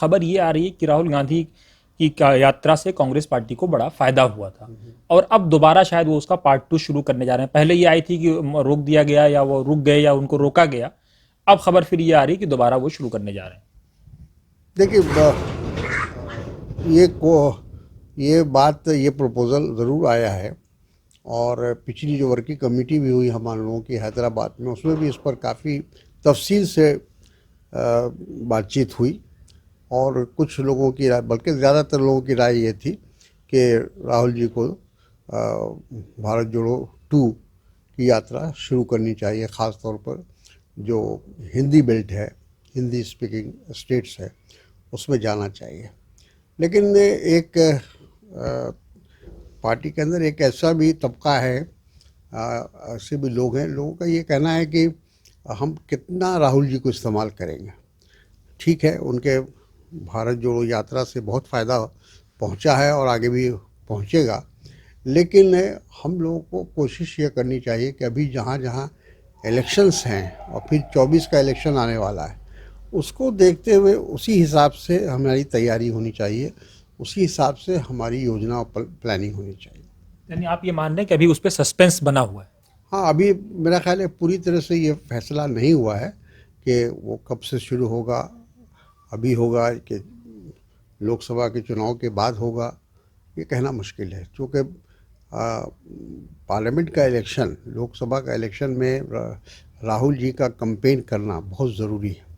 खबर ये आ रही है कि राहुल गांधी की यात्रा से कांग्रेस पार्टी को बड़ा फायदा हुआ था और अब दोबारा शायद वो उसका पार्ट 2 शुरू करने जा रहे हैं। पहले ये आई थी कि रोक दिया गया या वो रुक गए या उनको रोका गया। अब खबर फिर ये आ रही है कि दोबारा वो शुरू करने जा रहे हैं। देखिए, ये को ये प्रपोज़ल ज़रूर आया है और पिछली जो वर्किंग कमेटी भी हुई हम लोगों की हैदराबाद में, उसमें भी इस पर काफ़ी तफसील से बातचीत हुई और कुछ लोगों की राय, बल्कि ज़्यादातर लोगों की राय ये थी कि राहुल जी को भारत जोड़ो 2 की यात्रा शुरू करनी चाहिए। ख़ास तौर पर जो हिंदी बेल्ट है, हिंदी स्पीकिंग स्टेट्स है, उसमें जाना चाहिए। लेकिन एक पार्टी के अंदर एक ऐसा भी तबका है, ऐसे भी लोग हैं, लोगों का ये कहना है कि हम कितना राहुल जी को इस्तेमाल करेंगे। ठीक है, उनके भारत जोड़ो यात्रा से बहुत फ़ायदा पहुंचा है और आगे भी पहुंचेगा, लेकिन हम लोगों को कोशिश ये करनी चाहिए कि अभी जहाँ जहाँ इलेक्शंस हैं और फिर 24 का इलेक्शन आने वाला है, उसको देखते हुए उसी हिसाब से हमारी तैयारी होनी चाहिए, उसी हिसाब से हमारी योजना और प्लानिंग होनी चाहिए। यानी आप ये मान रहे हैं कि अभी उस पर सस्पेंस बना हुआ है? हाँ, अभी मेरा ख्याल है पूरी तरह से ये फैसला नहीं हुआ है कि वो कब से शुरू होगा, अभी होगा कि लोकसभा के चुनाव के बाद होगा, ये कहना मुश्किल है। क्योंकि पार्लियामेंट का इलेक्शन, लोकसभा का इलेक्शन में राहुल जी का कैंपेन करना बहुत ज़रूरी है।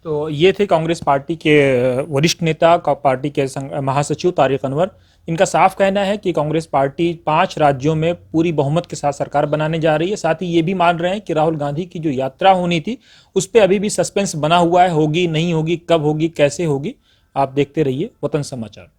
तो ये थे कांग्रेस पार्टी के वरिष्ठ नेता, पार्टी के महासचिव तारिक अनवर। इनका साफ कहना है कि कांग्रेस पार्टी 5 राज्यों में पूरी बहुमत के साथ सरकार बनाने जा रही है। साथ ही ये भी मान रहे हैं कि राहुल गांधी की जो यात्रा होनी थी उस पर अभी भी सस्पेंस बना हुआ है, होगी नहीं होगी, कब होगी, कैसे होगी। आप देखते रहिए वतन समाचार।